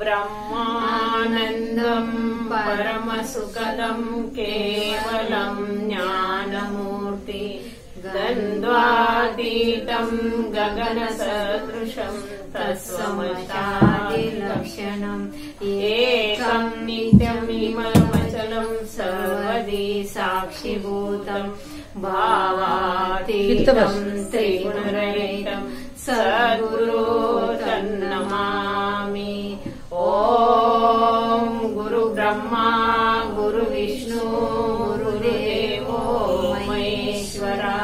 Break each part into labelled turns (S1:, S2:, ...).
S1: ब्रह्मानन्दं परमसुखदं केवलं ज्ञानमूर्ति द्वन्द्वातीतं गगनसदृशं तत्समशादिलक्षणम् एकं नित्यमिममचलं सर्वदि साक्षिभूतं भावातीतं त्रिगुणरहितं सद्गुरो तन्नमामि। ॐ गुरु ब्रह्मा गुरु विष्णु गुरुदेवो महेश्वरा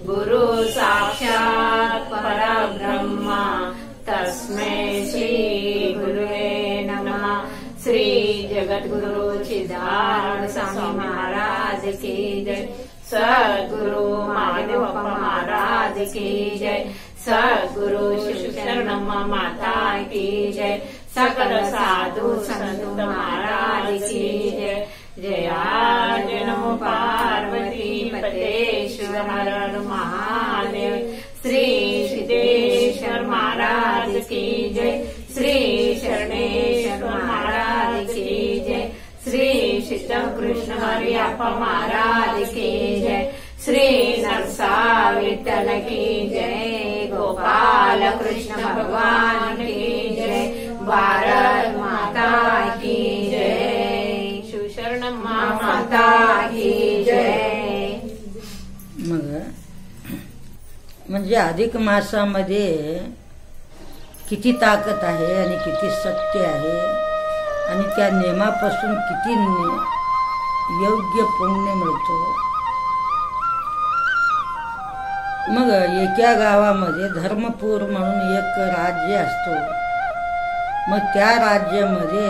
S1: गुरु साक्षात् परब्रह्म तस्मै श्री गुरुवे नमः। श्री जगद्गुरु सिद्धार्थ स्वामी महाराज की जय। सद्गुरु महादेव महाराज की जय। सद्गुरु शिवशरणम्मा माता की जय। सकल साधु संत महाराज की जय। जय नमो पार्वती पते शिव हर हर महादेव। श्री सिद्धेश्वर महाराज की जय। श्री शरणेश्वर महाराज की जय। श्री सिद्ध कृष्ण हरियप्पा महाराज की जय। श्री नरसा विठ्ठल की जय। गोपाल कृष्ण भगवान की जय। भारत माता की जय। शिवशरण माता की जय।
S2: मग म्हणजे अधिक मासामध्ये किती ताकद आहे आणि किती सत्य आहे आणि त्या नियमापासून किती योग्य पुण्य मिळतो। मग एका गावामध्ये धर्मपूर म्हणून एक राज्य असतो। मग त्या राज्यामध्ये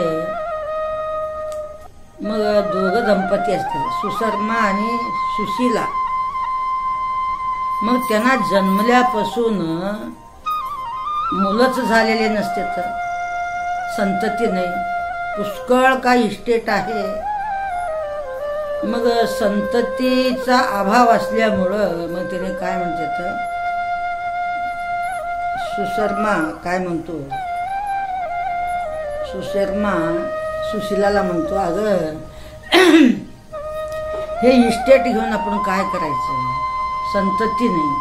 S2: मग दोघं दंपती असतात, सुशर्मा आणि सुशीला। मग त्यांना जन्मल्यापासून मुलंच झालेले नसते, तर संतती नाही, पुष्कळ काही इस्टेट आहे। मग संततीचा अभाव असल्यामुळं मग त्याने काय म्हणतात, सुशर्मा काय म्हणतो, सुशर्मा सुशिलाला म्हणतो, अगं हे इस्टेट घेऊन आपण काय करायचं, संतती नाही,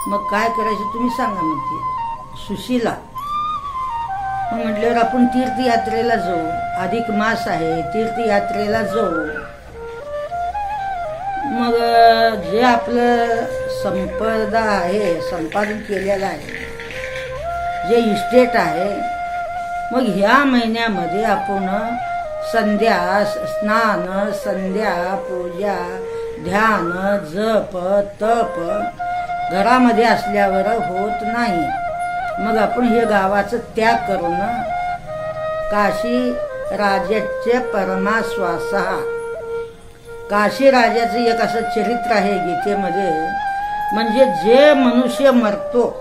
S2: मग काय करायचं तुम्ही सांगा म्हणते सुशिला। मग म्हटल्यावर आपण तीर्थयात्रेला जाऊ, अधिक मास आहे, तीर्थयात्रेला जाऊ। मग जे आपलं संपदा आहे, संपादन केलेलं आहे, जे इस्टेट आहे, मग ह्या महिन्यामध्ये आपण संध्या स्नान, संध्या पूजा, ध्यान, जप, तप घरामध्ये असल्यावर होत नाही। मग आपण हे गावाचं त्याग करून काशी राजाचे परमाश्वासा, काशी राजाचं एक असं चरित्र आहे गीतेमध्ये, म्हणजे जे मनुष्य मरतो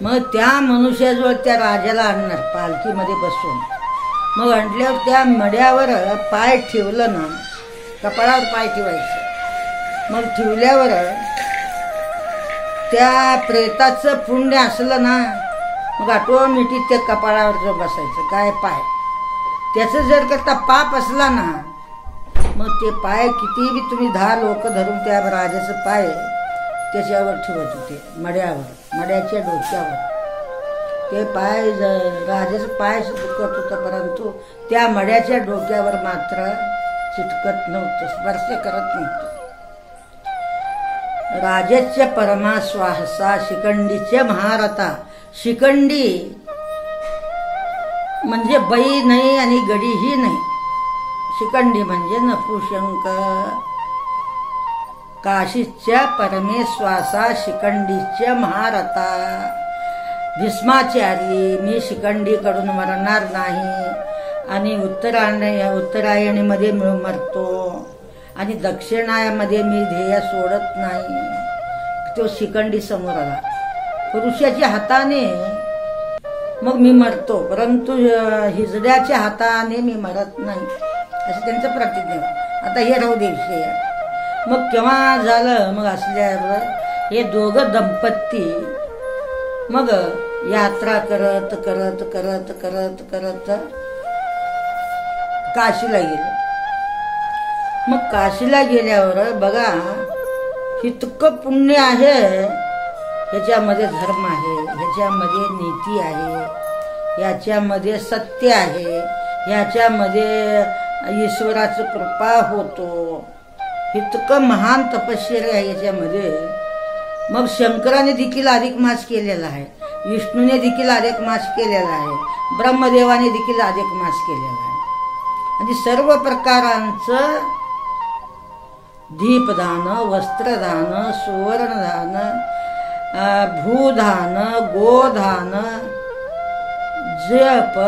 S2: मग त्या मनुष्याजवळ त्या राजाला आणणार पालखीमध्ये बसून। मग आणल्यावर त्या मड्यावर पाय ठेवलं ना, कपाळावर पाय ठेवायचं, मग ठेवल्यावर त्या प्रेताचं पुण्य असलं ना, मग ऑटोमॅटिक त्या कपाळावर जो बसायचं काय पाय, त्याचं जर करता पाप असला ना, मग ते पाय किती बी तुम्ही 10 लोक धरून त्या राजाचं पाय त्याच्यावर ठेवत होते, मड्यावर, मड्याच्या डोक्यावर ते पाय, राजाचं पाय दुखत होतं, परंतु त्या मड्याच्या डोक्यावर मात्र चिटकत नव्हतं, स्पर्श करत नव्हतं। राजाच्या परमाश्वासा, शिखंडीचे महारथा। शिखंडी म्हणजे बाई नाही आणि गडीही नाही, शिखंडी म्हणजे नपुंसक। काशीच्या परमेश्वासा, शिखंडीचे महारथा। भीष्माचारी, मी शिखंडीकडून मरणार नाही आणि उत्तरायणीमध्ये मरतो आणि दक्षिणामध्ये मी ध्येय सोडत नाही। तो शिखंडी समोर आला, पुरुषाच्या हाताने मग मी मरतो, परंतु हिजड्याच्या हाताने मी मरत नाही, असं त्यांचं प्रतिज्ञा। आता हे राहू दे विषय। मग केव्हा झालं, मग असल्यावर हे दोघं दंपती मग यात्रा करत करत करत करत करत काशीला गेले. मग काशीला गेल्यावर बघा इतकं पुण्य आहे, ह्याच्यामध्ये धर्म आहे, ह्याच्यामध्ये नीती आहे, ह्याच्यामध्ये सत्य आहे, ह्याच्यामध्ये ईश्वराची कृपा होतो. इतकं महान तपश्चर्या आहे याच्यामध्ये. मग शंकराने देखील अधिक मास केलेला आहे, विष्णूने देखील अधिक मास केलेला आहे, ब्रह्मदेवाने देखील अधिक मास केलेला आहे. आणि सर्व प्रकारांचं दीपदान, वस्त्रदान, सुवर्णदान, भूदान, गोदान, जप,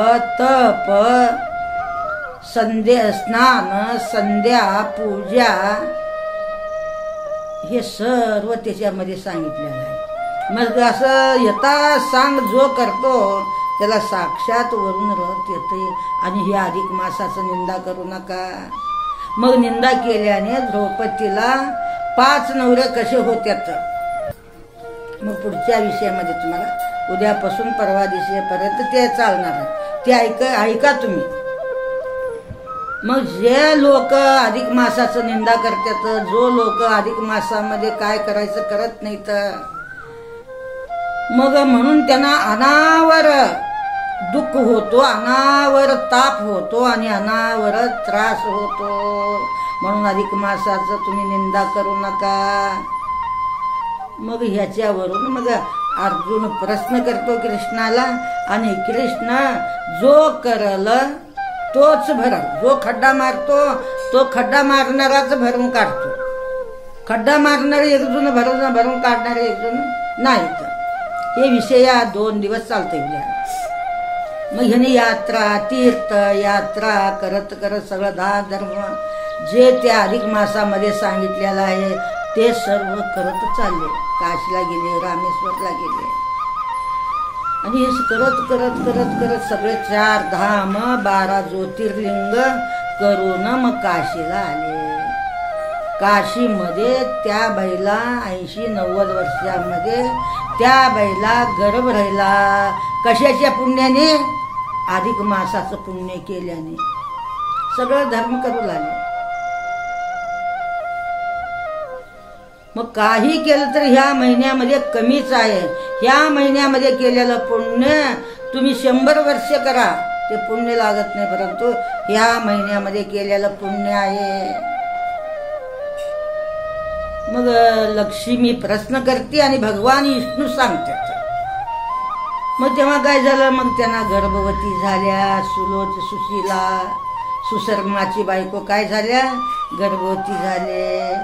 S2: तप, स्नान, संध्या, पूजा, हे सर्व त्याच्यामध्ये सांगितलेलं आहे. मग असं यथा सांग जो करतो त्याला साक्षात वरून रथ येते. आणि हे अधिक मासाचं निंदा करू नका. मग निंदा केल्याने द्रौपदीला 5 नवरे कसे होत्यात. मग पुढच्या विषयामध्ये तुम्हाला उद्यापासून परवा दिवशीपर्यंत ते चालणार आहे, ते ऐका तुम्ही. मग जे लोक अधिक मासाचं निंदा करतात, जो लोक अधिक मासामध्ये काय करायचं करत नाहीत, मग म्हणून त्यांना अनावर दुःख होतो, अनावर ताप होतो आणि अनावर त्रास होतो. म्हणून अधिक मासाचं तुम्ही निंदा करू नका. मग ह्याच्यावरून मग अर्जुन प्रश्न करतो कृष्णाला, आणि कृष्ण जो करल तोच भरल. जो खड्डा मारतो तो खड्डा मारणाराच भरून काढतो. खड्डा मारणारे एकजून भरून काढणारे एकजून नाहीत. हे विषय 2 दिवस चालते. मग ह्याने यात्रा, तीर्थ यात्रा करत करत सगळं दान धर्म जे त्या अधिक मासामध्ये सांगितलेलं आहे ते सर्व करत चालले. काशीला गेले, रामेश्वरला गेले, आणि हे करत करत करत करत सगळे 4 धाम 12 ज्योतिर्लिंग करून मग काशीला आले. काशीमध्ये त्या बाईला 80-90 वर्षामध्ये त्या बाईला गर्भ राहिला. कशाच्या पुण्याने? अधिक मासाचं पुण्य केल्याने. सगळं धर्म करू लागले. मग काही केलं तर ह्या महिन्यामध्ये कमीच आहे. ह्या महिन्यामध्ये केलेलं पुण्य तुम्ही 100 वर्ष करा, ते पुण्य लागत नाही, परंतु ह्या महिन्यामध्ये केलेलं पुण्य आहे. मग लक्ष्मी प्रश्न करते आणि भगवान विष्णू सांगतात. मग तेव्हा काय झालं? मग त्यांना गर्भवती झाल्या. सुशीला सुशर्माची बायको काय झाल्या? गर्भवती झाले.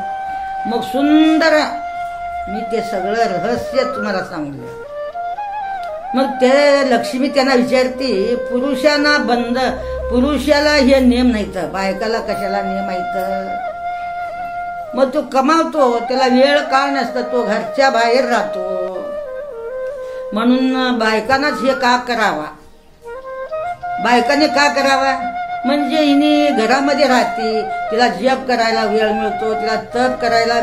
S2: मग सुंदर मी ते सगळं रहस्य तुम्हाला सांगलं. मग ते लक्ष्मी त्यांना विचारते, पुरुषाला हे नियम नाहीत, बायकाला कशाला नियम आहेत? मग तो कमावतो, त्याला वेळ काळ नसतं, तो घरच्या बाहेर राहतो, म्हणून बायकांनाच हे का करावा? बायकाने का करावा? म्हणजे हिने घरामध्ये राहते, तिला जप करायला वेळ मिळतो, तिला तप करायला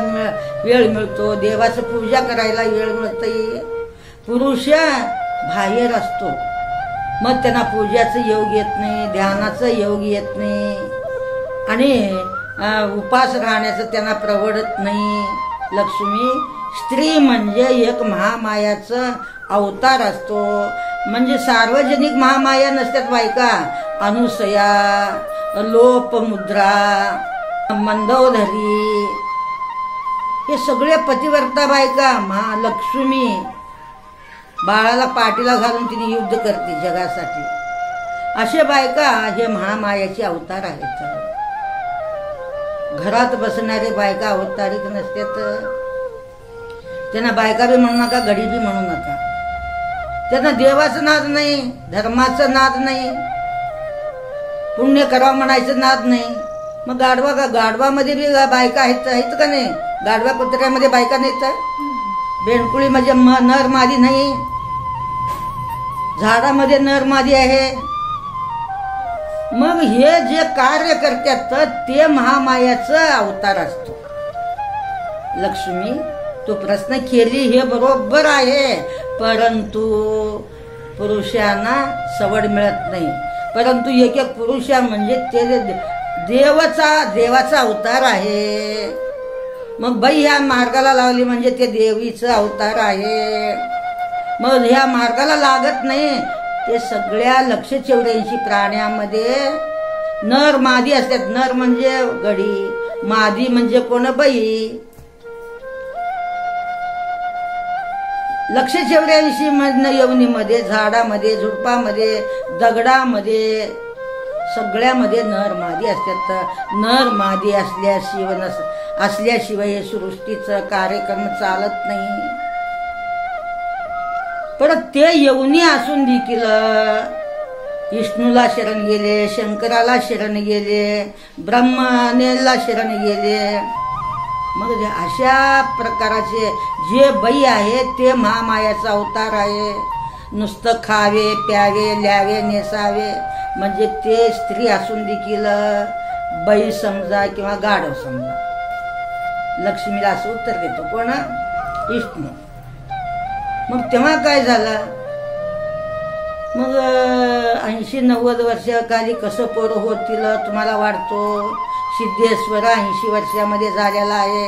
S2: वेळ मिळतो, देवाचं पूजा करायला वेळ मिळते. पुरुष बाहेर असतो, मग त्यांना पूजाचं योग येत नाही, ध्यानाचं योग येत नाही, आणि उपास राहण्याचं त्यांना प्रवडत नाही. लक्ष्मी स्त्री म्हणजे एक महामायाचं अवतार असतो. म्हणजे सार्वजनिक महामाया नसतात बायका. अनुसया, लोपमुद्रा, मंदोदरी, हे सगळे पतिव्रता बायका. महालक्ष्मी बाळाला पाठीला घालून तिने युद्ध करते जगासाठी. असे बायका हे महामायाचे अवतार आहेत. घरात बसणारे बायका अवतारिक नसतात. त्यांना बायका बी म्हणू नका, गडी बी म्हणू नका. त्यांना देवाचं नाद नाही, धर्माचं नाद नाही, पुण्य करावं म्हणायचं नाद नाही. मग गाढवामध्ये बी बायका आहेत का नाही? गाढवा कुत्र्यामध्ये बायका नाहीत. बेंडकुळी म्हणजे नर मादी नाही, झाडामध्ये नर मादी आहे. मग हे जे कार्य करतात ते महामायाचं अवतार असतो. लक्ष्मी तो प्रश्न केली हे बरोबर आहे, परंतु पुरुषांना सवड मिळत नाही. परंतु एक एक पुरुषा म्हणजे ते देवाचा अवतार आहे. मग बाई ह्या मार्गाला लावली म्हणजे ते देवीचा अवतार आहे. मग ह्या मार्गाला लागत नाही. ते सगळ्या 184 प्राण्यामध्ये नर मादी असतात. नर म्हणजे गडी, मादी म्हणजे कोण बाई. 184 मधनं यवनीमध्ये, झाडामध्ये, झुडपामध्ये, दगडामध्ये सगळ्यामध्ये नर मादी असतात. नर मादी असल्याशिवाय हे सृष्टीचा कार्यक्रम चालत नाही. परत ते यवनी असून देखील विष्णूला शरण गेले, शंकराला शरण गेले, ब्रह्मनेला शरण गेले. मग अशा प्रकाराचे जे बाई आहे ते महामायाचा अवतार आहे. नुसतं खावे प्यावे ल्यावे नेसावे म्हणजे ते स्त्री असून देखील बाई समजा किंवा गाढव समजा. लक्ष्मीला असं उत्तर देतो कोण? विष्णू. मग तेव्हा काय झालं? मग 80-90 वर्षाखाली कसं पोरं होतील तुम्हाला वाटतो? सिद्धेश्वर 80 वर्षामध्ये झालेला आहे.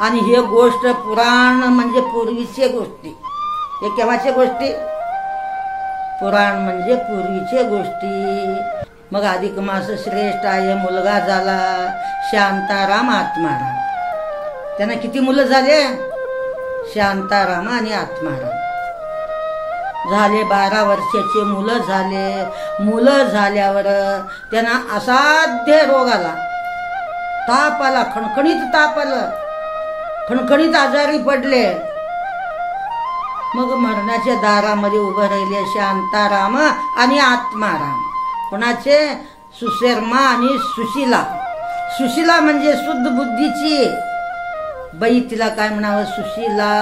S2: आणि हे गोष्ट पुराण म्हणजे पूर्वीचे गोष्टी. हे केव्हाच्या गोष्टी? पुराण म्हणजे पूर्वीचे गोष्टी. मग अधिक मास श्रेष्ठ आहे. मुलगा झाला शांताराम आत्माराम. त्यांना किती मुलं झाले? शांताराम आणि आत्माराम झाले. 12 वर्षाचे मुलं झाले. मुलं झाल्यावर त्यांना असाध्य रोग आला. ताप आला, खणखणीत ताप आलं, खणखणीत आजारी पडले. मग मरणाच्या दारामध्ये उभं राहिले शांताराम आणि आत्माराम. कोणाचे? सुशर्मा आणि सुशीला. सुशीला म्हणजे शुद्ध बुद्धीची बाई. तिला काय म्हणावं? सुशीला.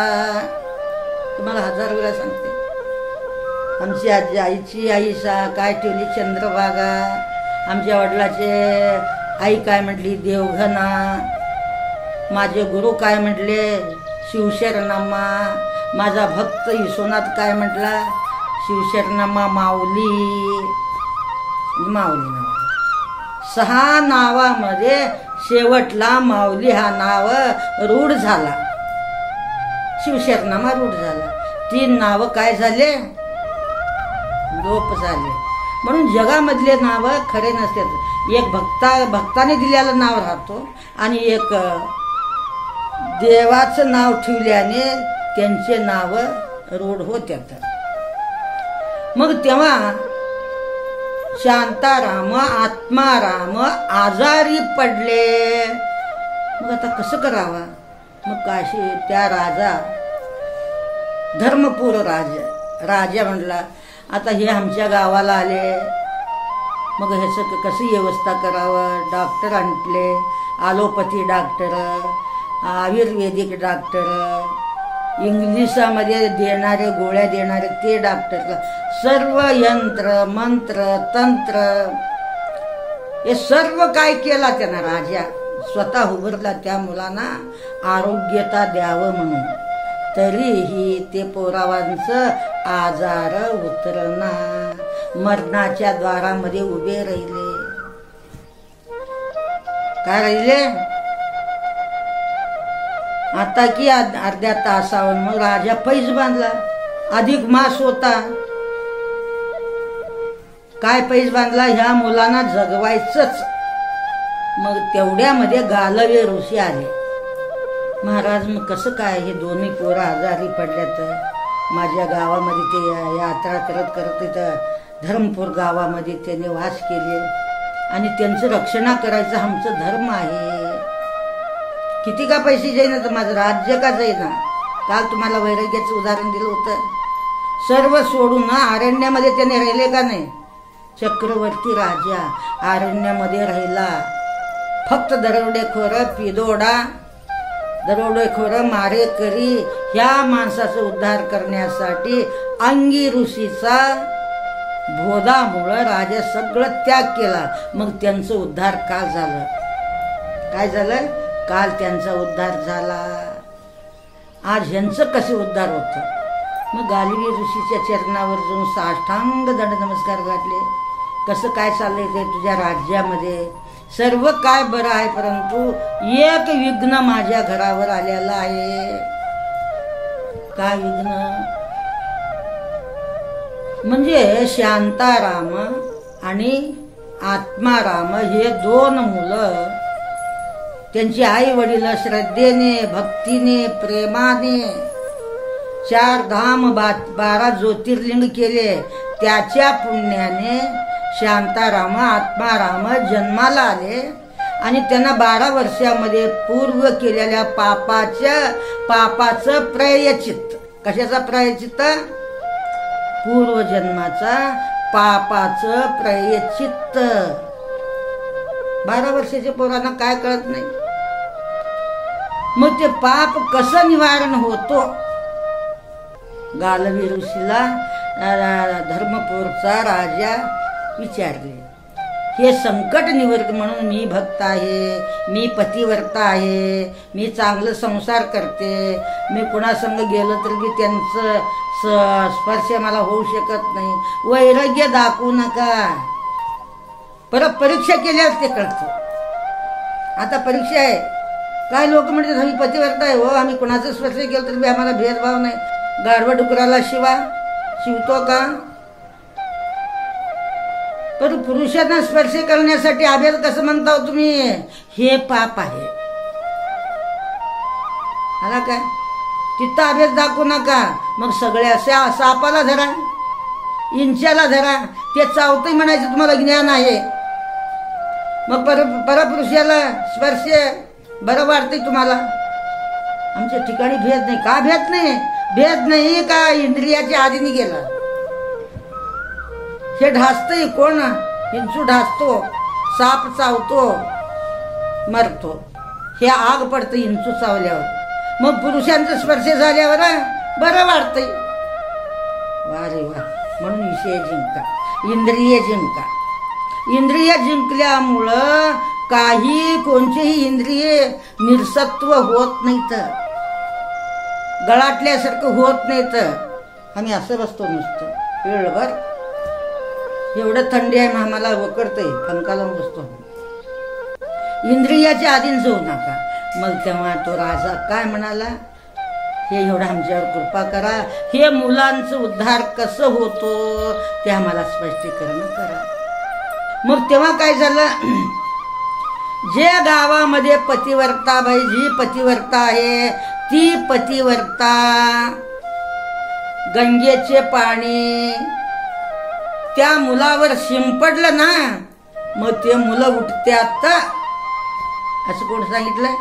S2: तुम्हाला 1000 वेळा सांगते. आमची आईची आई काय ठेवली? चंद्रभागा. आमच्या वडिलाचे आई काय म्हटली? देवघना. माझे गुरु काय म्हटले? शिवशरणम्मा. माझा भक्त विश्वनाथ काय म्हटला? शिवशरणम्मा माऊली. माऊली नाव. 6 नावामध्ये शेवटला माऊली हा नाव रूढ झाला. शिवशरणम्मा रूढ झाला. 3 नाव काय झाले? लोप झाले. म्हणून जगामधले नाव खरे नसतात. एक भक्ताने दिलेलं नाव राहतो आणि एक देवाचं नाव ठेवल्याने त्यांचे नाव रूढ होत्यात. मग तेव्हा शांताराम आत्माराम आजारी पडले. मग आता कसं करावा? मग काशी त्या राजा धर्मपूर राजा म्हणला आता हे आमच्या गावाला आले. मग ह्याचं कशी व्यवस्था करावं? डॉक्टर आणले. ॲलोपॅथी डॉक्टर, आयुर्वेदिक डॉक्टर, इंग्लिशामध्ये देणारे गोळ्या देणारे ते डॉक्टर, सर्व यंत्र मंत्र तंत्र हे सर्व काय केला त्यानं. राजा स्वतः उभारला त्या मुलांना आरोग्यता द्यावं म्हणून. तरीही ते पोरावांचं आजार उतरना. मरणाच्या द्वारामध्ये उभे राहिले. काय राहिले? आता की अर्ध्या तासावर मग राजा पैज बांधला. अधिक मास होता. काय पैज बांधला? ह्या मुलांना जगवायचंच. मग तेवढ्यामध्ये गालवे ऋषी आले. महाराज मग कसं काय? हे दोन्ही पोरं आजारी पडल्यात. माझ्या गावामध्ये ते यात्रा करत करत इथं धर्मपूर गावामध्ये त्यांनी वास केले आणि त्यांचं रक्षणा करायचं आमचं धर्म आहे. किती का पैसे जाईना तर माझं राज्य का जाईना? काल तुम्हाला वैराग्याचं उदाहरण दिलं होतं. सर्व सोडून अरण्यामध्ये त्याने राहिले का नाही? चक्रवर्ती राजा अरण्यामध्ये राहिला. फक्त दरोडेखोर पिदोडा, दरोडेखोर मारेकरी ह्या माणसाचा उद्धार करण्यासाठी अंगी ऋषीचा बोधामुळं राजा सगळं त्याग केला. मग त्यांचं उद्धार काल झालं. काय झालं? काल त्यांचा उद्धार झाला. आज ह्यांचं कसे उद्धार होतं? मग गालिवी ऋषीच्या चरणावर जाऊन साष्टांग दंड नमस्कार घातले. कसं काय चाललंय ते तुझ्या राज्यामध्ये? सर्व काय बरं आहे, परंतु एक विघ्न माझ्या घरावर आलेलं आहे. काय विघ्न? म्हणजे शांताराम आणि आत्माराम हे दोन मुलं, त्यांची आई वडील श्रद्धेने, भक्तीने, प्रेमाने 4 धाम 12 ज्योतिर्लिंग केले. त्याच्या पुण्याने शांताराम आत्माराम जन्माला आले आणि त्यांना 12 वर्षामध्ये पूर्व केलेल्या पापाचं प्रायश्चित्त. कशाचा प्रायश्चित्त? पूर्वजन्माचा पापाचं प्रायश्चित्त. 12 वर्षाच्या पोरांना काय कळत नाही. मग ते पाप कसं निवारण होतो? गालवी ऋषीला धर्मपूरचा राजा विचारले, हे संकट निवर्त म्हणून मी भक्त आहे, मी पतिव्रता आहे, मी चांगलं संसार करते, मी कुणासंग गेलं तर मी त्यांचं स्पर्श मला होऊ शकत नाही. वैराग्य दाखवू नका. परत परीक्षा केल्यावर ते कळतं. आता परीक्षा आहे. काय लोक म्हणतात आम्ही पतिव्रता आहे, हो आम्ही कुणाचं स्पर्श केलं तर आम्हाला भेदभाव नाही. गाढवा डुकराला शिवतो का? पण पुरुषांना स्पर्श करण्यासाठी अभेद कसं म्हणता तुम्ही? हे पाप आहे. आला काय? तिथं अभेद दाखवू नका. मग सगळ्या सापाला धरा, इंच्याला धरा, ते चावतंय म्हणायचं तुम्हाला ज्ञान आहे. मग परपुरुषाला स्पर्श बरं वाटतंय तुम्हाला. आमच्या ठिकाणी भेद नाही. का भेद नाही? भेद नाही का इंद्रियाच्या आधीने गेला. हे ढासतंय कोण? हिंचू ढासतो, साप चावतो, मरतो. हे आग पडतं हिंचू चावल्यावर. मग पुरुषांचा स्पर्श झाल्यावर बरं वाटतंय. वा रे वा. म्हणून विषय जिंका, इंद्रिय जिंका. इंद्रिय जिंकल्यामुळं कोणतेही इंद्रिय निरसत्व होत नाहीत, गळाटल्यासारखं होत नाहीत. आम्ही असं बसतो नुसतं वेळभर. एवढं थंडी आहे आम्हाला वकडतंय, पंखा लावून बसतो. इंद्रियाच्या आधीन जाऊ नका. मग तेव्हा तो राजा काय म्हणाला, हे एवढं आमच्यावर कृपा करा, हे मुलांचं उद्धार कसं होतो ते आम्हाला स्पष्टीकरण करा. मग तेव्हा काय झालं, जे गावामध्ये पतिव्रता बाई, जी पतिव्रता आहे ती पतिव्रता गंगेचे पाणी त्या मुलावर शिंपडलं ना, मग ते मुलं उठत्यात. असं कोण सांगितलंय?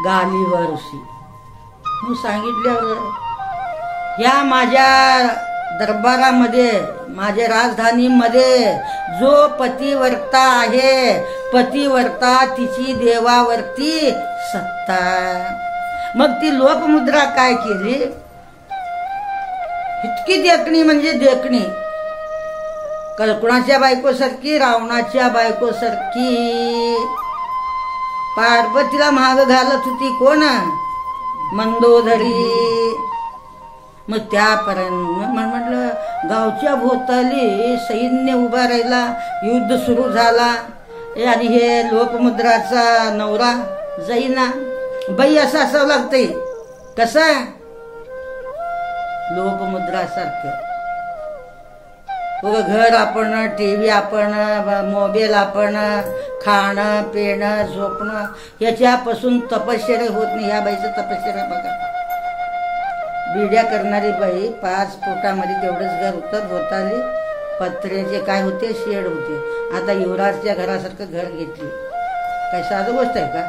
S2: गालिव ऋषी. मग सांगितल्यावर या माझ्या दरबारामध्ये, माझ्या राजधानीमध्ये जो पतिव्रता आहे, पतिव्रता तिची देवावरती सत्ता. मग ती लोपमुद्रा काय केली, इतकी देखणी म्हणजे देखणी, कुणाच्या बायकोसारखी, रावणाच्या बायकोसारखी. पार्वतीला महाग घालत होती कोण? मंदोदरी. मग त्यापर्यंत म्हटलं गावच्या भोवताली सैन्य उभा राहिला, युद्ध सुरू झाला आणि हे लोपमुद्राचा नवरा जाईना. बाई असं असावं लागतंय. कसं? लोपमुद्रासारखं. घर आपण, टीव्ही आपण, मोबाईल आपण, खाणं पिणं झोपणं याच्यापासून तपश्चर्या होत नाही. ह्या बाईचं तपश्चर्या बघा. बिड्या करणारी बाई 5 फुटामध्ये तेवढंच घर होतं. भोवताली पत्र्याचे काय होते, शेड होते. आता युवराजच्या घरासारखं घर घेतली. काय साधं गोष्ट आहे का?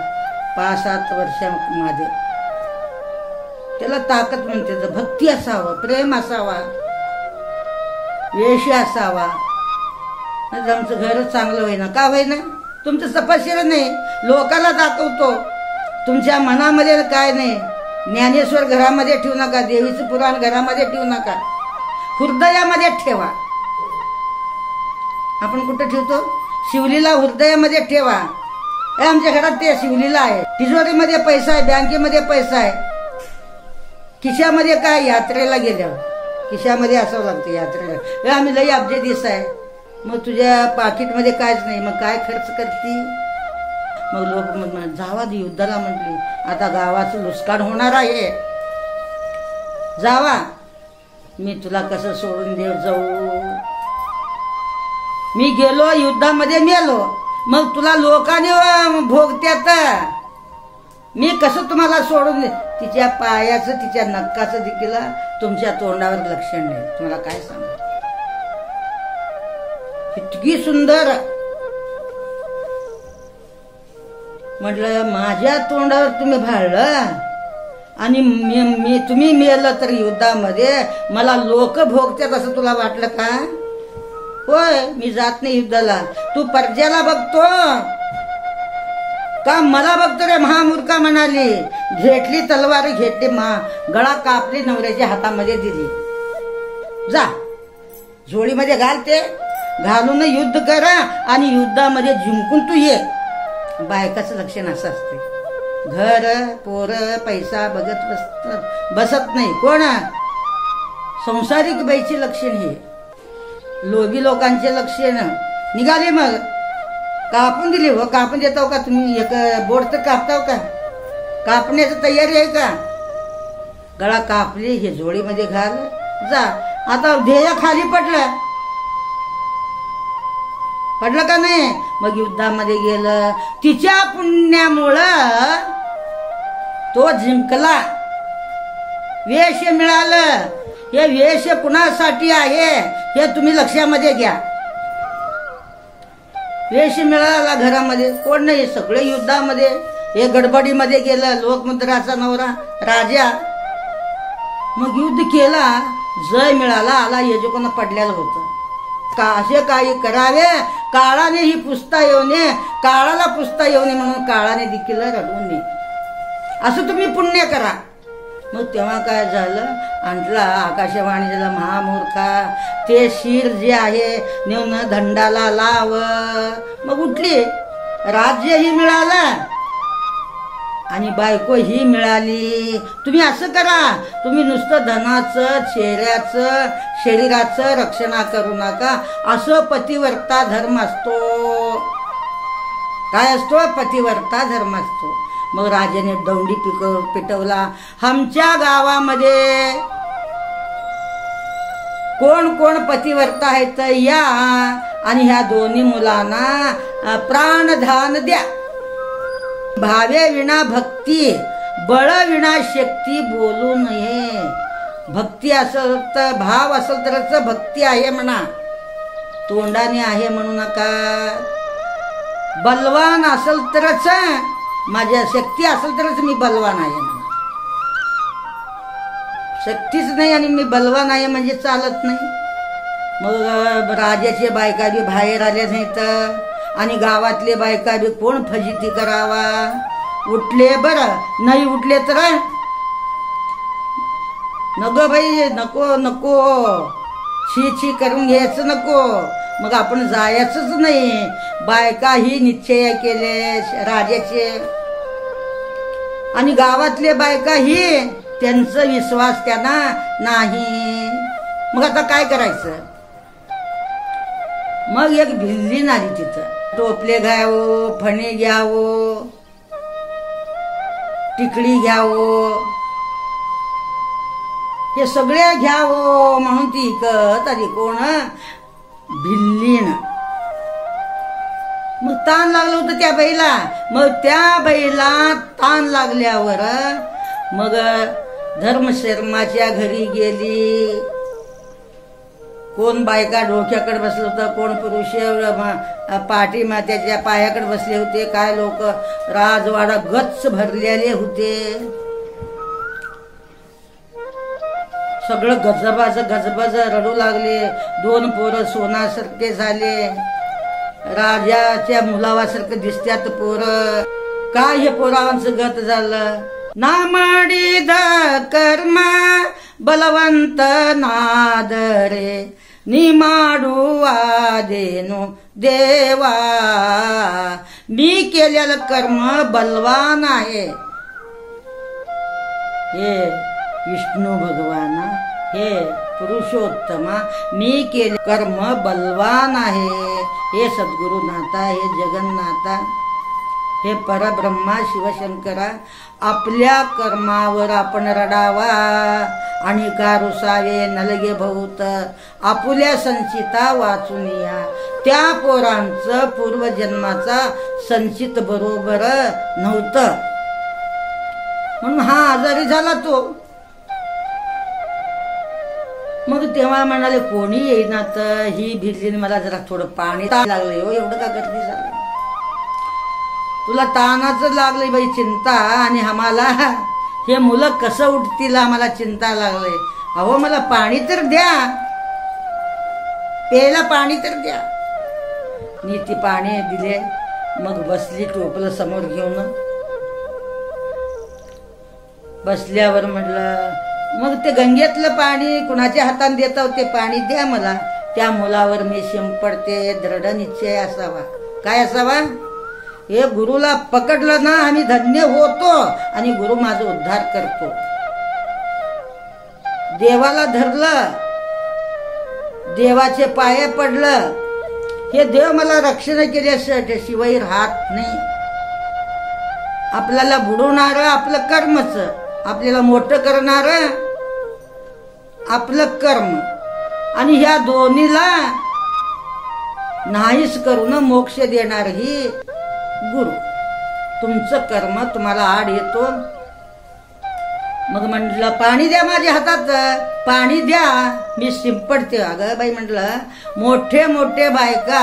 S2: 5-7 वर्षामध्ये. त्याला ताकद म्हणते. भक्ती असावं, प्रेम असावा, वेश असावा. आमचं घरच चांगलं होईना. का होईना? तुमचं तपश्चर्या नाही. लोकाला दाखवतो. तुमच्या मनामध्ये काय नाही. ज्ञानेश्वर घरामध्ये ठेवू नका, देवीचं पुराण घरामध्ये ठेवू नका, हृदयामध्ये ठेवा. आपण कुठं ठेवतो? शिवलीला हृदयामध्ये ठेवा. आमच्या घरात ते शिवलीला आहे, तिजोरीमध्ये पैसा आहे, बँकेमध्ये पैसा आहे. खिशामध्ये काय यात्रेला गेल्यावर खिशामध्ये असावं लागतं यात्रेला. आम्ही लई अब्जे दिवस आहे, मग तुझ्या पाकिटमध्ये कायच नाही, मग काय खर्च करती. मग लोक जावा युद्धाला म्हटली, आता गावाचं नुकसान होणार आहे, जावा. मी तुला कसं सोडून देव जाऊ. मी गेलो युद्धामध्ये मेलो, मग तुला लोकांनी भोगत्यात, मी कसं तुम्हाला सोडून दे. तिच्या पायाचं तिच्या नक्काचं देखील तुमच्या तोंडावर लक्षण नाही. तुम्हाला काय सांगू, इतकी सुंदर. म्हटलं माझ्या तोंडावर तुम्ही भाळलं आणि मी तुम्ही मेलं तर युद्धामध्ये मला लोक भोगतात असं तुला वाटलं का. होय, मी जात नाही युद्धाला. तू पर्जाला बघतो का मला बघतो रे महामूर्खा म्हणाली. घेतली तलवार, घेतली गळा कापली, नवऱ्याच्या हातामध्ये दिली. जा झोळीमध्ये घाल, ते घालून युद्ध करा आणि युद्धामध्ये जिंकून तू ये. बायकाचं लक्षण असं असते, घर पोर पैसा बघत बसत नाही. कोण संसारिक बाईचे लक्षण हे, लोभी लोकांचे लक्षण. निघाले मग कापून दिली. हो कापून देताव का तुम्ही, एक बोट तर कापताव का, कापण्याची तयारी आहे का. गळा कापली, हे जोडीमध्ये घाल, जा. आता ध्येय खाली पडलं का नाही. मग युद्धामध्ये गेलं, तिच्या पुण्यामुळं तो जिंकला, वेश मिळालं. हे वेश कुणासाठी आहे हे तुम्ही लक्षामध्ये घ्या. वेश मिळाला घरामध्ये, कोण नाही, सगळे युद्धामध्ये. हे गडबडीमध्ये गेलं, लोकमुद्राचा नवरा राजा. मग युद्ध केला, जय मिळाला, आला. यजकोन पडलेलं होतं. असे काही करावे, काळाने ही पुसता येऊ नये, काळाला पुसता येऊ नये म्हणून काळाने देखील रडवू नये, असं तुम्ही पुण्य करा. मग तेव्हा काय झालं, आणला आकाशवाणीला महामूर्खा, ते शिर जे आहे नेऊन धंडाला लाव. मग उठली, राज्यही मिळालं आणि बायको ही मिळाली. तुम्ही असं करा, तुम्ही नुसतं धनाचं, चेहऱ्याचं, शरीराचं रक्षणा करू नका. असं पतिव्रता धर्म असतो. काय असतो, पतिव्रता धर्म असतो. मग राजाने दौंडी पिटवला. आमच्या गावामध्ये कोण कोण पतिव्रता आहेत या, आणि ह्या दोन्ही मुलांना प्राणदान द्या. भावे विना भक्ती, बळ विना शक्ती बोलू नये. भक्ती असेल तर, भाव असेल तरच भक्ती आहे म्हणा, तोंडाने आहे म्हणू नका. बलवान असेल तरच, माझ्या शक्ती असेल तरच मी बलवान आहे म्हणा. शक्तीच नाही आणि मी बलवान आहे म्हणजे चालत नाही. मग राजाचे बायका बी बाहेर आले नाहीत आणि गावातले बायका बी कोण फजिती करावा. उठले बरं, नाही उठले तर नको बाई, नको नको, छी छी करून घ्यायचं नको. मग आपण जायचंच नाही. बायका ही निश्चय केले राजाचे आणि गावातले बायका ही त्यांचा विश्वास त्यांना नाही. मग आता काय करायचं. मग एक भिल्लीन आली तिथं. टोपले घ्यावं, फणे घ्यावं, टिकडी घ्यावं, हे सगळे घ्यावं म्हणून ती इकत आली. कोण, भिल्लीन. मग ताण लागलं होतं त्या बाईला. मग त्या बाईला ताण लागल्यावर मग धर्मशर्माच्या घरी गेली. कोण बायका डोक्याकडे बसलं होतं, कोण पुरुष पाठी त्याच्या पायाकडे बसले होते. काय लोक राजवाडा गच्च भरलेले होते. सगळं गजबज रडू लागले. दोन पोरं सोनासारखे झाले, राजाच्या मुलावासारखं दिसत्यात पोरं. काय हे पोरावांचं गत झालं. नामाडी द कर्म बलवंत नादरे, निमाडुवा देनो देवा. मी केलेलं कर्म बलवान आहे. हे विष्णू भगवाना, हे पुरुषोत्तमा, मी केले कर्म बलवान आहे. हे सद्गुरुनाथा, हे जगन्नाथा, हे परब्रह्मा शिवशंकरा, आपल्या कर्मावर आपण रडावा आणि का रुसावे नलगे बहुत. आपुल्या संचिता वाचून या. त्या पोरांचं पूर्वजन्माचा संचित बरोबर नव्हतं म्हणून हा आजारी झाला तो. मग तेव्हा म्हणाले कोणी येईना तर ही भिजली, मला जरा थोडं पाणी लागलंय. हो, एवढं का गर्दी झालं? तुला तानाचं लागलंय बाई चिंता, आणि आम्हाला हे मुलं कसं उठतील आम्हाला चिंता लागलंय. अहो मला पाणी तर द्या, प्यायला पाणी तर द्या. मी ती पाणी दिले. मग बसली, टोपलं समोर घेऊन बसल्यावर म्हटलं मग ते गंगेतलं पाणी कुणाच्या हाताने देत ते पाणी द्या मला. त्या मुलावर मी शिंपडते. दृढ निश्चय असावा. काय असावा? हे गुरुला पकडलं ना आम्ही धन्य होतो आणि गुरु माझा उद्धार करतो. देवाला धरलं, देवाचे पाय पडलं, हे देव मला रक्षण केल्याशिवाय राहत नाही. आपल्याला बुडवणार आपलं कर्मच, आपल्याला मोठं करणार आपलं कर्म, आणि ह्या दोन्हीला नाहीच करून मोक्ष देणार ही गुरु. तुमचं कर्म तुम्हाला आड येतो. मग म्हटलं पाणी द्या माझ्या हातात, पाणी द्या, मी शिंपडते. अगं बाई म्हटलं मोठे मोठे बायका,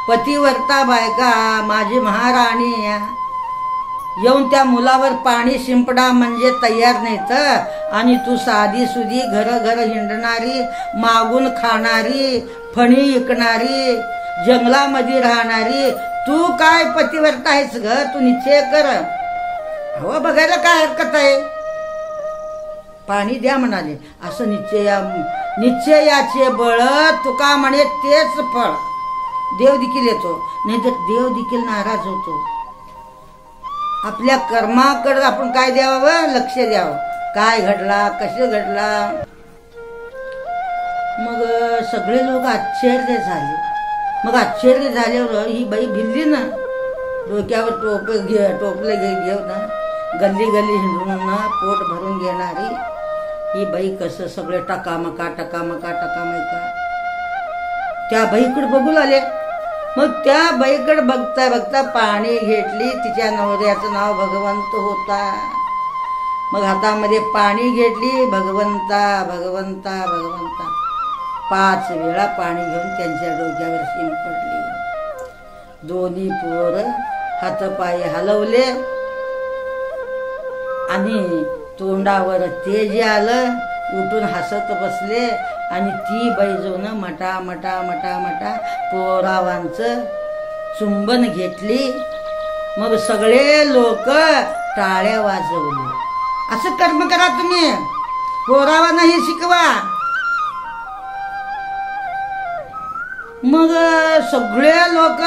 S2: पतिवर्ता बायका, माझी महाराणी येऊन त्या मुलावर पाणी शिंपडा म्हणजे तयार नाही तर. आणि तू साधी सुधी घर घर हिंडणारी, मागून खाणारी, फणी विकणारी, जंगलामध्ये राहणारी, तू काय पतिवर्ता आहेस ग? तू निश्चय कर. हवं बघायला काय हरकत आहे? पाणी द्या म्हणाले. असं निश्चयाचे बळ तुका म्हणे तेच फळ. देव देखील येतो, नाही तर देव देखील नाराज होतो. आपल्या कर्माकडे आपण काय द्यावं? लक्ष द्यावं. काय घडला, कसं घडला. मग सगळे लोक आश्चर्य झाले. मग आश्चर्य झाल्यावर ही बाई भिल्ली ना, डोक्यावर टोपले घेऊन गल्ली गल्ली हिंडून पोट भरून घेणारी ही बाई कसं सगळे टकामका टकामका टकामका त्या बाईकडे बघू लागले. मग त्या बाईकडे बघता बघता पाणी घेतली. तिच्या नवऱ्याचं नाव भगवंत होता. मग हातामध्ये पाणी घेतली. भगवंता भगवंता भगवंता 5 वेळा पाणी घेऊन त्यांच्या डोक्यावर शिंपडली. दोन्ही पोर हातपाय हलवले आणि तोंडावर तेज आलं. उठून हसत बसले आणि ती बाई जाऊन मटा मटा मटा मटा पोरावांचं चुंबन घेतली. मग सगळे लोक टाळ्या वाजवले. असं कर्म करा तुम्ही, पोरावांना हे शिकवा. मग सगळे लोक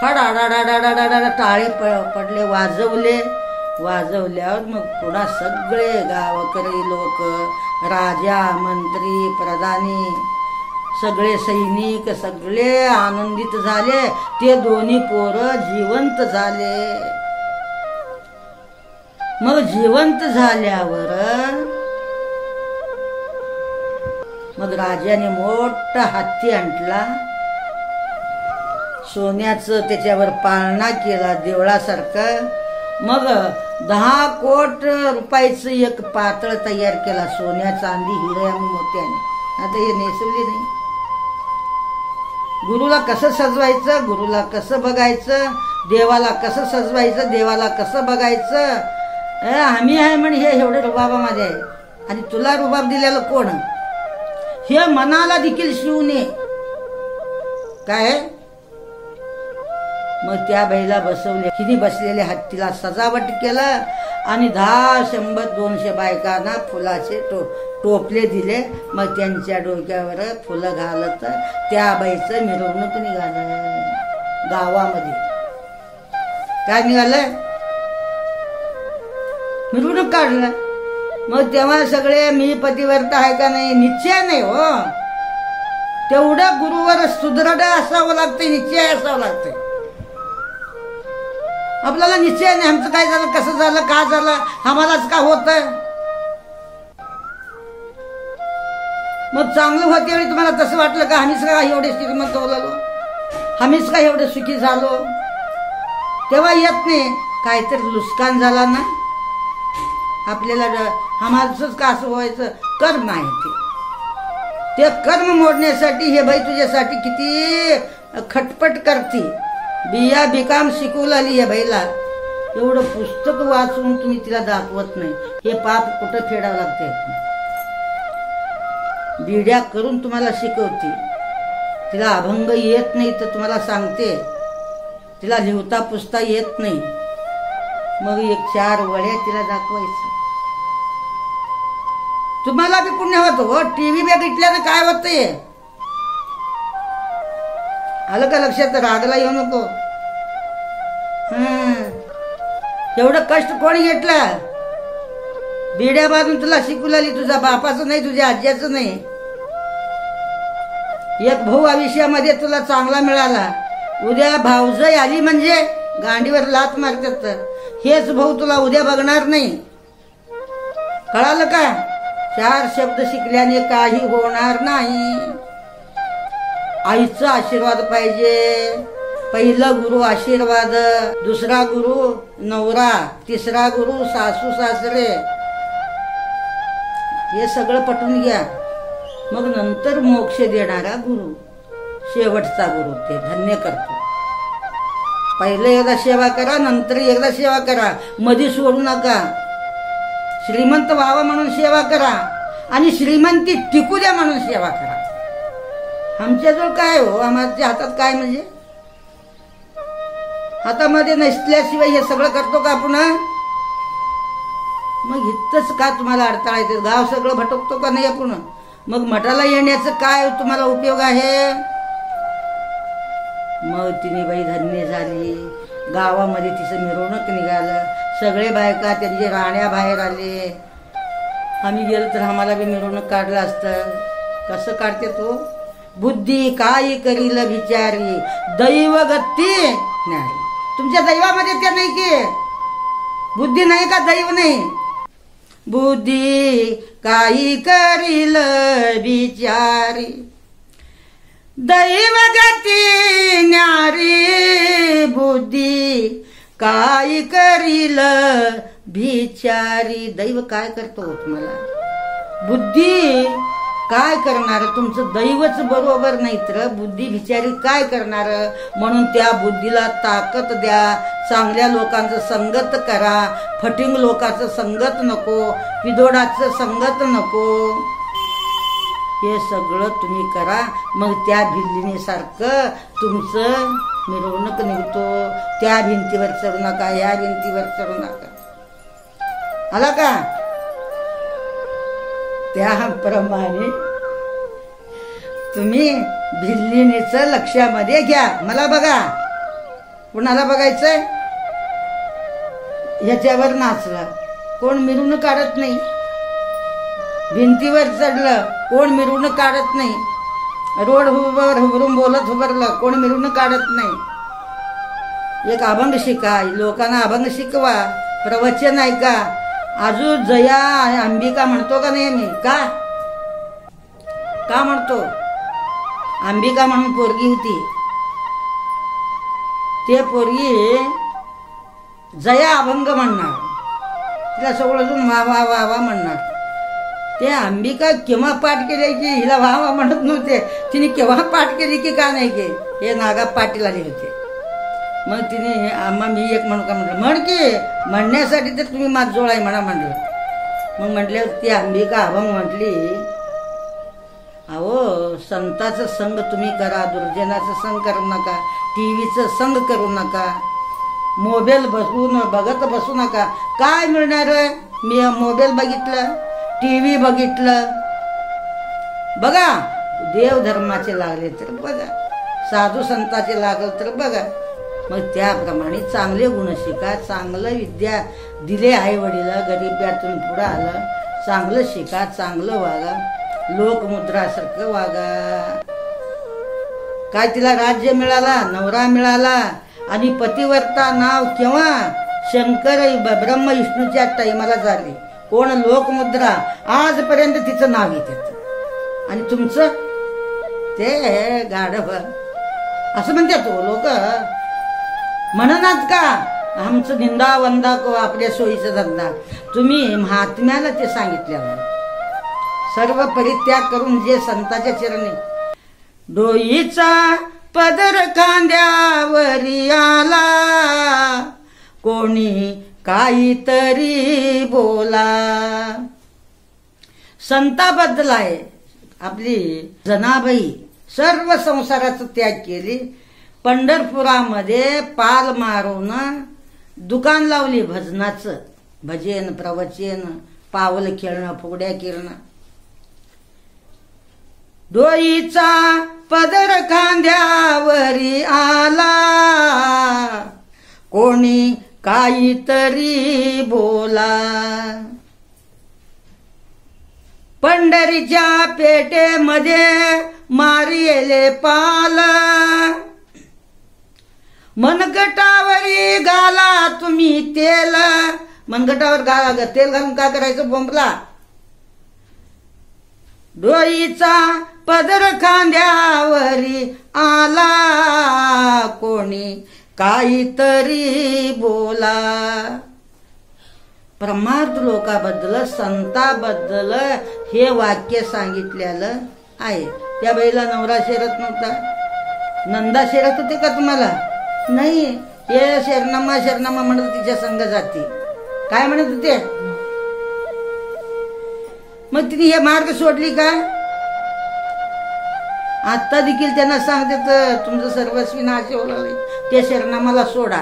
S2: खडाडाडाडाडाडा टाळे पडले, वाजवले. वाजवल्यावर मग पुन्हा सगळे गावकरी लोक, राजा, मंत्री, प्रधानी, सगळे सैनिक सगळे आनंदित झाले. ते दोन्ही पोरं जिवंत झाले. मग जिवंत झाल्यावर मग राजाने मोठा हत्ती आणला. सोन्याचं त्याच्यावर पाळणा केला देवळासारखं. मग 10 कोटी रुपयाचं एक पातळ तयार केला, सोन्या, चांदी, हिरे आणि मोत्याने. आता हे नेसवले नाही. गुरुला कसं सजवायचं, गुरुला कसं बघायचं, देवाला कसं सजवायचं, देवाला कसं बघायचं. आम्ही आहे म्हणे हे एवढे रुबाबामध्ये आहे, आणि तुला रुबाब दिलेलं कोण? हे मनाला देखील शिवणे काय. मग त्या बाईला बसवले. तिने बसलेल्या हत्तीला सजावट केलं आणि 10, 100, 200 बायकांना फुलाचे टोपले दिले. मग त्यांच्या डोक्यावर फुलं घालत त्या बाईचं मिरवणूक निघालं. गावामध्ये काय निघालं? मिरवणूक काढलं. मग तेव्हा सगळे मी पतिव्रता आहे का नाही, निश्चय नाही हो. तेवढं गुरुवर सुदृढ असावं लागतंय, निश्चय असावं लागतंय. आपल्याला निश्चय नाही, आमचं काय झालं, कसं झालं, का झालं, आम्हालाच का होत. मग चांगलं होते वेळी तुम्हाला तसं वाटलं का आम्हीच का एवढे श्रीमंत झालो, आम्हीच का एवढे सुखी झालो. तेव्हा येत नाही. काहीतरी नुकसान झाला ना आपल्याला, आम्हालाच का असं व्हायचं. कर्म आहे ते कर्म मोडण्यासाठी हे बाई तुझ्यासाठी किती खटपट करते. बिया बिकाम शिकवू आली या बाईला. एवढं पुस्तक वाचून तुम्ही तिला दाखवत नाही. हे पाप कुठं फेडावं लागते. बिड्या करून तुम्हाला शिकवते. तिला अभंग येत नाही तर तुम्हाला सांगते. तिला लिहिता पुसता येत नाही, मग 1-4 वड्या तिला दाखवायचं. तुम्हाला बी पुण्य होतं हो. टीव्ही बघितल्यानं काय होतंय आलं का लक्षात. रागला येऊ नको. एवढं कष्ट कोणी घेतलं. बिड्या बांधून तुला शिकू लागली. तुझ्या बापाचं नाही, तुझ्या आज्याचं नाही. एक भाऊ आयुष्यामध्ये तुला चांगला मिळाला. उद्या भाऊजाई आली म्हणजे गांडीवर लात मारतात. हेच भाऊ तुला उद्या बघणार नाही. कळालं का. 4 शब्द शिकल्याने काही होणार नाही. आईचा आशीर्वाद पाहिजे. पहिला गुरु आशीर्वाद, दुसरा गुरु नवरा, तिसरा गुरु सासू सासरे. हे सगळं पटवून घ्या. मग नंतर मोक्ष देणारा गुरु, शेवटचा गुरु ते धन्य करतो. पहिले एकदा सेवा करा, नंतर एकदा सेवा करा, मध्ये सोडू नका. श्रीमंत व्हावं म्हणून सेवा करा आणि श्रीमंती टिकू द्या म्हणून सेवा करा. आमच्याजवळ काय हो, आमच्या हातात काय म्हणजे. हातामध्ये नसल्याशिवाय हे सगळं करतो का आपण. मग इथंच का तुम्हाला अडथळा येते. गाव सगळं भटकतो का नाही आपण. मग मठाला येण्याचं काय तुम्हाला उपयोग आहे. मग तिने बाई धन्य झाली. गावामध्ये तिचं मिरवणूक निघालं. सगळे बायका त्यांचे राण्या बाहेर आले. आम्ही गेलो तर आम्हाला बी मिरवणूक काढलं असतं. कसं काढते तो. बुद्धी काय करील विचारी, दैव गती नाही. तुमच्या दैवामध्ये त्या नाही की बुद्धी नाही का दैव नाही. बुद्धी काही करील विचारी, दैव गती न्यारी. बुद्धी काय करील भिचारी. दैव काय करतो तुम्हाला. बुद्धी काय करणार. तुमचं दैवच बरोबर नाही तर बुद्धी भिचारी काय करणार. म्हणून त्या बुद्धीला ताकद द्या. चांगल्या लोकांचं संगत करा. फटिंग लोकांचं संगत नको. विदोडाचं संगत नको. हे सगळं तुम्ही करा. मग त्या भिल्लिनीसारखं तुमचं मिरवणूक निघतो. त्या भिंतीवर चढू नका, या भिंतीवर चढू नका. आला का. त्याप्रमाणे तुम्ही भिल्लिनीचं लक्षामध्ये घ्या. मला बघा. कुणाला बघायचंय. ह्याच्यावर नाचला कोण मिरवणूक काढत नाही. भिंतीवर चढलं कोण मिरवणूक काढत नाही. रोड उभारून बोलत उभारलं कोण मिरवणूक काढत नाही. एक अभंग शिका. लोकांना अभंग शिकवा. प्रवचन ऐका. अजून जया अंबिका म्हणतो का नाही मी. का म्हणतो. अंबिका म्हणून पोरगी होती. ते पोरगी जया अभंग म्हणणार. तिला सगळं वा वा वा वा म्हणणार. ते अंबिका केव्हा पाठ केले की हिला वा वा म्हणत नव्हते. तिने केव्हा पाठ केली की का नाही की हे नागा पाटील आले होते. मग तिने आम्हा मी एक म्हणू का म्हटलं. म्हण की म्हणण्यासाठी तर तुम्ही माझजवळ आहे म्हणा म्हणलं. मग म्हटले ती अंबिका अभंग म्हटली. अहो संताचं संग तुम्ही करा. दुर्जनाचं संग करू नका. टीव्हीचं संग करू नका. मोबाईल बघत बसू नका. काय मिळणार. मी मोबाईल बघितलं, टीव्ही बघितलं. बघा देव धर्माचे लागले तर बघा, साधू संताचे लागल तर बघा. मग त्याप्रमाणे चांगले गुण शिका. चांगलं विद्या दिले आई वडील. गरिब्यातून पुढं आलं. चांगलं शिका, चांगलं वागा, लोकमुद्रासारखं वागा. काय तिला राज्य मिळाला, नवरा मिळाला आणि पतिव्रता नाव केव्हा शंकर ब्रह्म विष्णूच्या टाइमाला झाली. कोण? लोकमुद्रा. आजपर्यंत तिचं नाव येते. आणि तुमचं ते गाढव असं म्हणतात लोक. म्हणणार का आमचं निंदा वंदा को आपल्या सोयीचा धंदा. तुम्ही महात्म्याला ते सांगितलेलं. सर्व परित्याग करून जे संताच्या चरणी. डोईचा पदर खांद्यावरी आला, कोणी काहीतरी बोला. संताबद्दल आहे. आपली जनाबाई सर्व संसाराचा त्याग केली. पंढरपुरामध्ये पाल मारून दुकान लावली भजनाचं. भजन, प्रवचन, पावल खेळणं, फुगड्या किरणं. डोईचा पदर खांद्यावरी आला, कोणी काहीतरी बोला. पंढरीच्या पेटेमध्ये मारिले पाल, मनगटावरी घाला तुम्ही तेल. मनगटावर तेल घालून काय करायचं? बोंबला. डोईचा पदर खांद्यावरी आला, कोणी काहीतरी बोला. प्रमाद लोकाबद्दल, संताबद्दल हे वाक्य सांगितलेलं आहे. त्या बाईला नवरा शेरत नव्हता. नंदा शेरत होते का तुम्हाला? नाही. हे शरणमा शरणमा म्हणत तिच्या संग जाती. काय म्हणत होते? मग तिने हे मार्ग सोडली का? आता देखील त्यांना सांगते तर तुमचं सर्वस्वी नाश होईल. ते शरणामाला सोडा.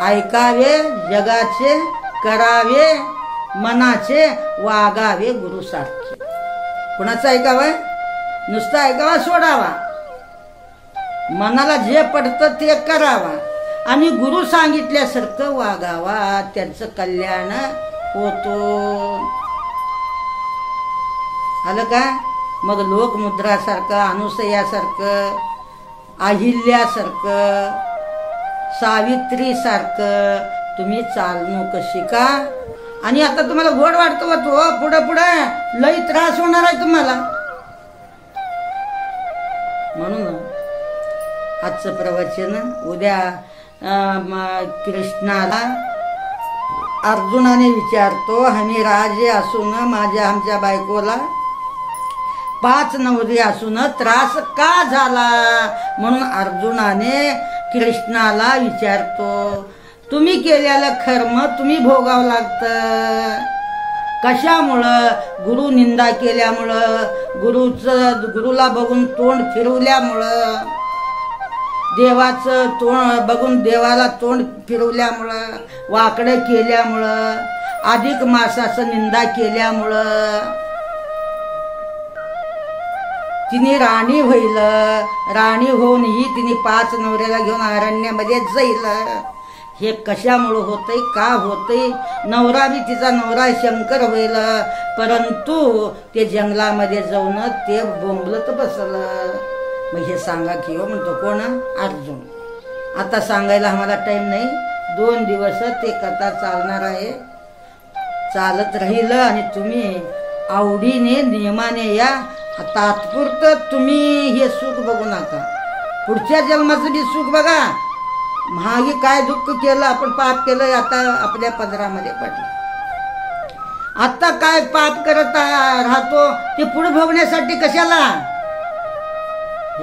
S2: ऐकावे जगाचे, करावे मनाचे, वागावे गुरुसारखे. कुणाचं ऐकावं? नुसतं ऐकावा, सोडावा. मनाला जे पडतं ते करावा आणि गुरु सांगितल्यासारखं वागावा. त्यांचं कल्याण होतो. आलं का? मग लोकमुद्रासारखं, अनुसयासारखं, अहिल्यासारखं, सावित्रीसारखं तुम्ही चालणूक शिका. आणि आता तुम्हाला गोड वाटतो तो पुढे पुढे लई त्रास होणार आहे तुम्हाला. म्हणून आजचं प्रवचन. उद्या कृष्णाला अर्जुनाने विचारतो, आम्ही राजे असून आमच्या बायकोला 5 नवरी असून त्रास का झाला? म्हणून अर्जुनाने कृष्णाला विचारतो. तुम्ही केलेलं कर्म तुम्ही भोगावं लागतं. कशामुळं? गुरु निंदा केल्यामुळं, गुरुला बघून तोंड फिरवल्यामुळं, देवाचं तोंड बघून देवाला तोंड फिरवल्यामुळं, वाकडं केल्यामुळं, अधिक मासाचं निंदा केल्यामुळं. तिने राणी होईल. राणी होऊनही तिने 5 नवऱ्याला घेऊन अरण्यामध्ये जाईल. हे कशामुळं होतंय? का होतंय? नवरा बी तिचा नवरा शंकर होईल, परंतु ते जंगलामध्ये जाऊन ते बोंबलत बसलं. मग हे सांगा की हो म्हणतो. कोण? अर्जुन. आता सांगायला आम्हाला टाइम नाही. 2 दिवस ते कथा चालणार आहे. चालत राहील आणि तुम्ही आवडीने नियमाने या. तात्पुरतं तुम्ही हे सुख बघू नका. पुढच्या जन्माचं बी सुख बघा. महागी काय दुःख केलं आपण, पाप केलं, आता आपल्या पदरामध्ये पडलं. आता काय पाप करत राहतो ते पुढे भोगण्यासाठी कशाला?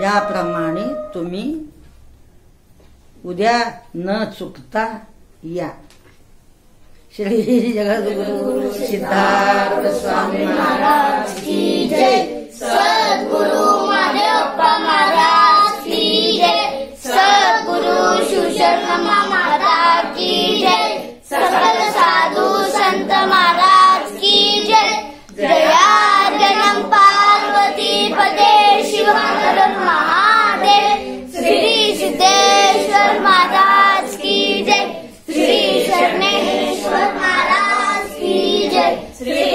S2: याप्रमाणे तुम्ही उद्या न चुकता या. श्री जगद्गुरु सिद्धार्थ स्वामी महाराज की जय.
S1: सद्गुरु माधवप्पा महाराज की जय. सद्गुरु शिवशर्मा महाराज की जय. सकल साधु संत महाराज की जय. जयार्दनम पार्वती पदे शिव हर महादेव. श्री सिद्धेश्वर महाराज की जय. श्री शरणेश्वर महाराज की जय. श्री